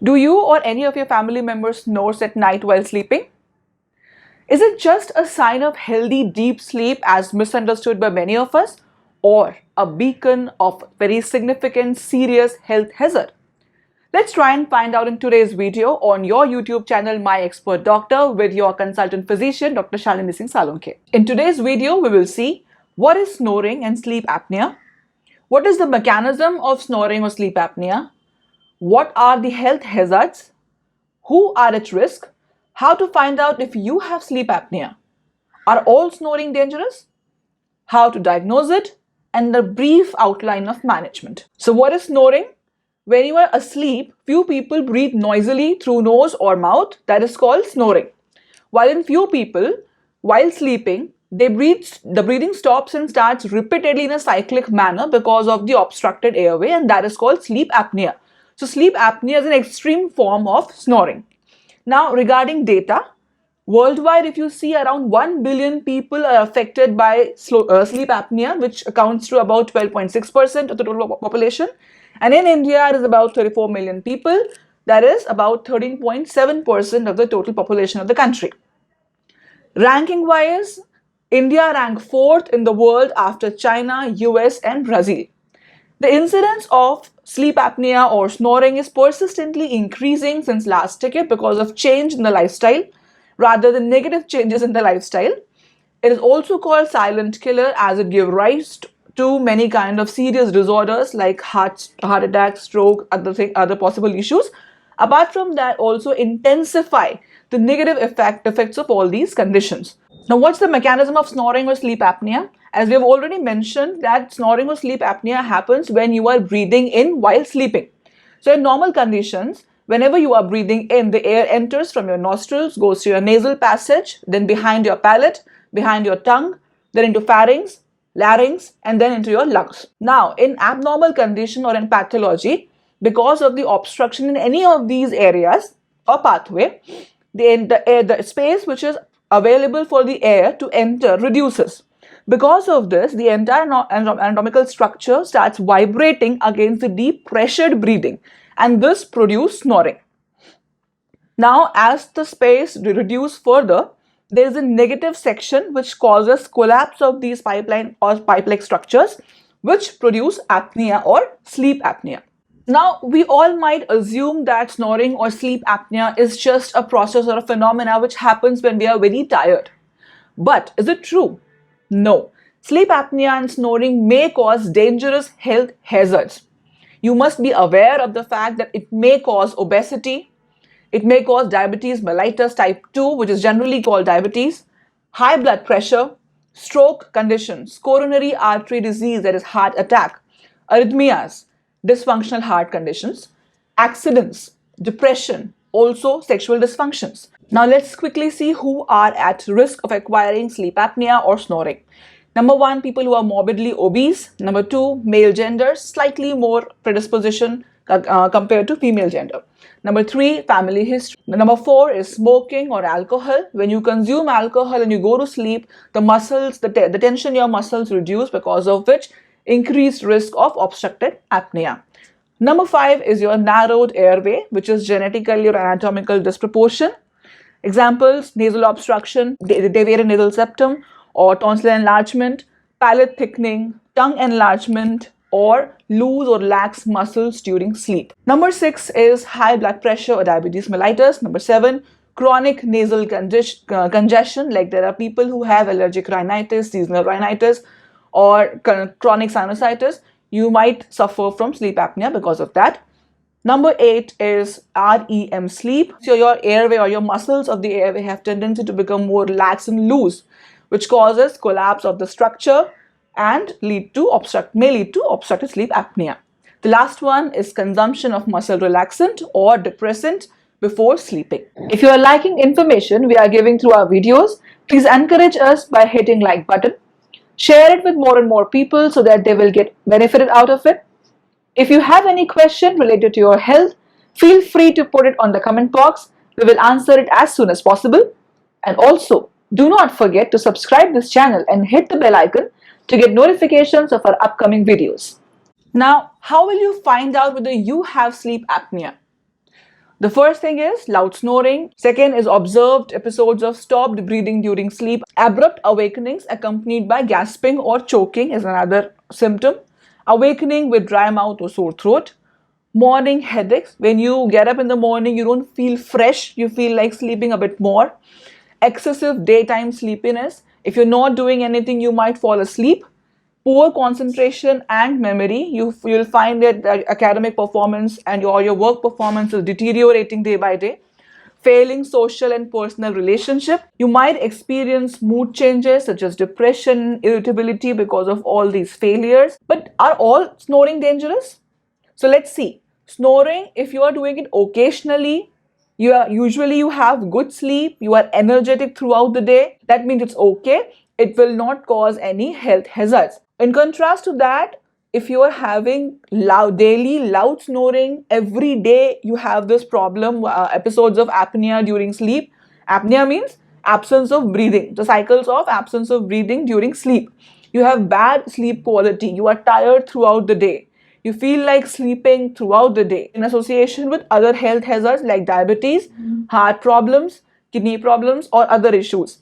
Do you or any of your family members snores at night while sleeping? Is it just a sign of healthy deep sleep as misunderstood by many of us, or a beacon of very significant serious health hazard? Let's try and find out in today's video on your YouTube channel My Expert Doctor with your consultant physician Dr. Shalini Singh Salunke. In today's video we will see what is snoring and sleep apnea, what is the mechanism of snoring or sleep apnea, what are the health hazards, who are at risk, how to find out if you have sleep apnea, are all snoring dangerous, how to diagnose it, and a brief outline of management. So what is snoring? When you are asleep, few people breathe noisily through nose or mouth. That is called snoring. While in few people, while sleeping, the breathing stops and starts repeatedly in a cyclic manner because of the obstructed airway, and that is called sleep apnea. So sleep apnea is an extreme form of snoring. Now regarding data, worldwide if you see around 1 billion people are affected by sleep apnea, which accounts to about 12.6% of the total population. And in India it is about 34 million people, that is about 13.7% of the total population of the country. Ranking wise, India ranked 4th in the world after China, US and Brazil. The incidence of sleep apnea or snoring is persistently increasing since last decade because of change in the lifestyle rather than negative changes in the lifestyle. It is also called silent killer as it gives rise to many kind of serious disorders like heart attack, stroke, other possible issues. Apart from that, also intensify the negative effects of all these conditions. Now, what's the mechanism of snoring or sleep apnea? As we have already mentioned that snoring or sleep apnea happens when you are breathing in while sleeping. So in normal conditions, whenever you are breathing in, the air enters from your nostrils, goes to your nasal passage, then behind your palate, behind your tongue, then into pharynx, larynx, and then into your lungs. Now, in abnormal condition or in pathology, because of the obstruction in any of these areas or pathway, the space which is available for the air to enter reduces. Because of this, the entire anatomical structure starts vibrating against the deep pressured breathing, and this produces snoring. Now, as the space reduces further, there is a negative section which causes collapse of these pipeline or pipe-like structures, which produce apnea or sleep apnea. Now, we all might assume that snoring or sleep apnea is just a process or a phenomena which happens when we are very tired. But is it true? No. Sleep apnea and snoring may cause dangerous health hazards. You must be aware of the fact that it may cause obesity, it may cause diabetes mellitus type 2, which is generally called diabetes, high blood pressure, stroke conditions, coronary artery disease, that is heart attack, arrhythmias, dysfunctional heart conditions, accidents, depression, also sexual dysfunctions. Now let's quickly see who are at risk of acquiring sleep apnea or snoring. Number 1, people who are morbidly obese. Number 2, male gender, slightly more predisposition compared to female gender. Number 3, family history. Number 4 is smoking or alcohol. When you consume alcohol and you go to sleep, the muscles, the tension in your muscles reduce, because of which increased risk of obstructed apnea. Number 5 is your narrowed airway, which is genetically or anatomical disproportion. Examples: nasal obstruction, deviated nasal septum, or tonsil enlargement, palate thickening, tongue enlargement, or loose or lax muscles during sleep. Number 6 is high blood pressure or diabetes mellitus. Number 7, chronic nasal congestion, like there are people who have allergic rhinitis, seasonal rhinitis, or chronic sinusitis. You might suffer from sleep apnea because of that. Number 8 is REM sleep. So your airway or your muscles of the airway have tendency to become more lax and loose, which causes collapse of the structure and may lead to obstructive sleep apnea. The last one is consumption of muscle relaxant or depressant before sleeping. If you are liking information we are giving through our videos, please encourage us by hitting like button. Share it with more and more people so that they will get benefited out of it. If you have any question related to your health, feel free to put it on the comment box. We will answer it as soon as possible. And also, do not forget to subscribe this channel and hit the bell icon to get notifications of our upcoming videos. Now, how will you find out whether you have sleep apnea? The first thing is loud snoring. Second is observed episodes of stopped breathing during sleep. Abrupt awakenings accompanied by gasping or choking is another symptom. Awakening with dry mouth or sore throat. Morning headaches. When you get up in the morning, you don't feel fresh, you feel like sleeping a bit more. Excessive daytime sleepiness. If you're not doing anything, you might fall asleep. Poor concentration and memory. You'll find that the academic performance and your work performance is deteriorating day by day. Failing social and personal relationship. You might experience mood changes such as depression, irritability because of all these failures. But are all snoring dangerous? So let's see. Snoring, if you are doing it occasionally, you have good sleep, you are energetic throughout the day, that means it's okay. It will not cause any health hazards. In contrast to that, if you are having daily loud snoring every day, you have this problem, episodes of apnea during sleep. Apnea means absence of breathing, the cycles of absence of breathing during sleep. You have bad sleep quality, you are tired throughout the day, you feel like sleeping throughout the day, in association with other health hazards like diabetes, heart problems, kidney problems, or other issues.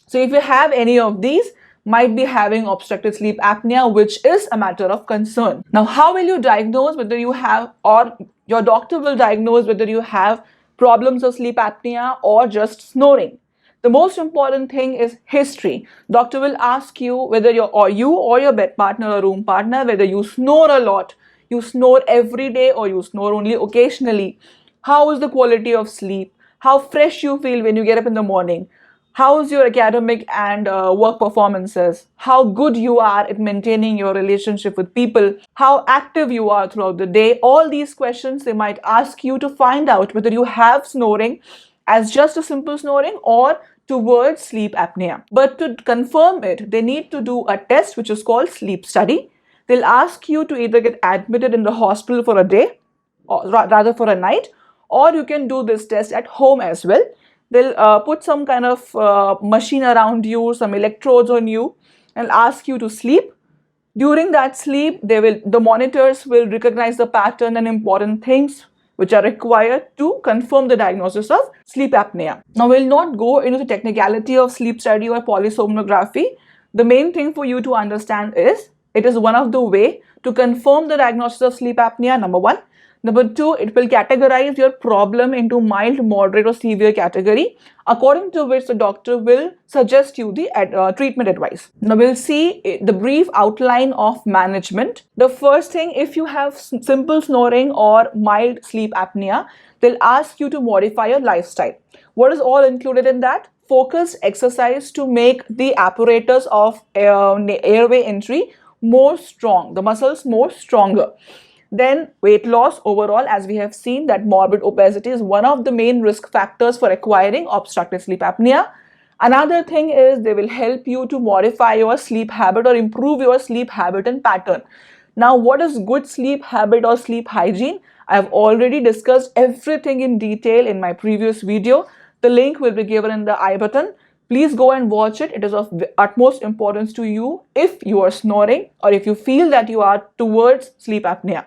So if you have any of these, might be having obstructive sleep apnea, which is a matter of concern. Now, how will you diagnose whether you have, or your doctor will diagnose whether you have problems of sleep apnea or just snoring? The most important thing is history. Doctor will ask you whether you or your bed partner or room partner, whether you snore a lot, you snore every day, or you snore only occasionally. How is the quality of sleep? How fresh you feel when you get up in the morning? How's your academic and work performances? How good you are at maintaining your relationship with people? How active you are throughout the day? All these questions they might ask you to find out whether you have snoring as just a simple snoring or towards sleep apnea. But to confirm it, they need to do a test which is called sleep study. They'll ask you to either get admitted in the hospital for a day, or rather for a night, or you can do this test at home as well. They'll put some kind of machine around you, some electrodes on you, and ask you to sleep. During that sleep, the monitors will recognize the pattern and important things which are required to confirm the diagnosis of sleep apnea. Now, we'll not go into the technicality of sleep study or polysomnography. The main thing for you to understand is it is one of the way to confirm the diagnosis of sleep apnea, number one. Number two, it will categorize your problem into mild, moderate, or severe category, according to which the doctor will suggest you the treatment advice. Now, we'll see the brief outline of management. The first thing, if you have simple snoring or mild sleep apnea, they'll ask you to modify your lifestyle. What is all included in that? Focused exercise to make the apparatus of airway entry more strong, the muscles more stronger. Then weight loss overall, as we have seen that morbid obesity is one of the main risk factors for acquiring obstructive sleep apnea. Another thing is they will help you to modify your sleep habit or improve your sleep habit and pattern. Now, what is good sleep habit or sleep hygiene? I have already discussed everything in detail in my previous video. The link will be given in the I button. Please go and watch it. It is of utmost importance to you if you are snoring or if you feel that you are towards sleep apnea.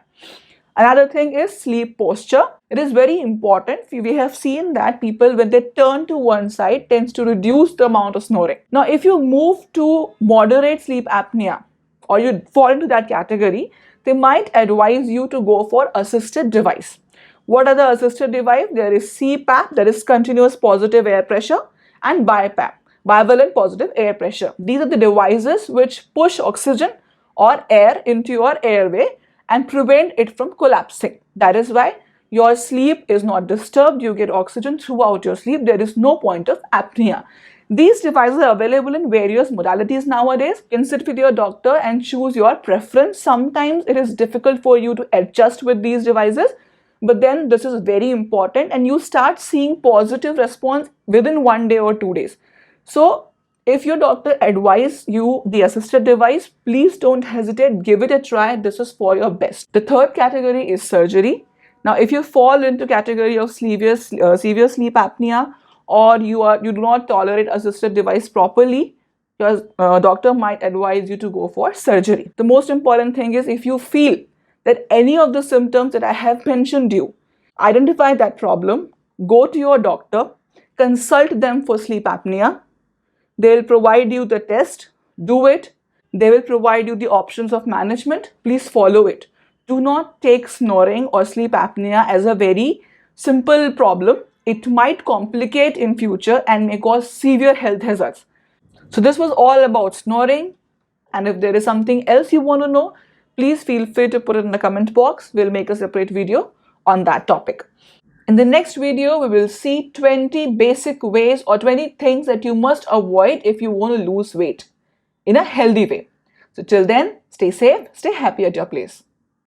Another thing is sleep posture. It is very important. We have seen that people, when they turn to one side, tends to reduce the amount of snoring. Now, if you move to moderate sleep apnea or you fall into that category, they might advise you to go for assisted device. What are the assisted device? There is CPAP, that is continuous positive air pressure, and BiPAP, bivalent positive air pressure. These are the devices which push oxygen or air into your airway and prevent it from collapsing. That is why your sleep is not disturbed. You get oxygen throughout your sleep. There is no point of apnea. These devices are available in various modalities nowadays. You can sit with your doctor and choose your preference. Sometimes it is difficult for you to adjust with these devices, but then this is very important and you start seeing positive response within 1 day or 2 days. So if your doctor advises you the assisted device, please don't hesitate, give it a try. This is for your best. The third category is surgery. Now, if you fall into category of severe sleep apnea or you do not tolerate assisted device properly, your doctor might advise you to go for surgery. The most important thing is if you feel that any of the symptoms that I have mentioned you, Identify that problem, go to your doctor, consult them for sleep apnea. They will provide you the test, do it. They will provide you the options of management. Please follow it. Do not take snoring or sleep apnea as a very simple problem. It might complicate in future and may cause severe health hazards. So this was all about snoring. And if there is something else you want to know, please feel free to put it in the comment box. We'll make a separate video on that topic. In the next video, we will see 20 basic ways or 20 things that you must avoid if you want to lose weight in a healthy way. So till then, stay safe, stay happy at your place.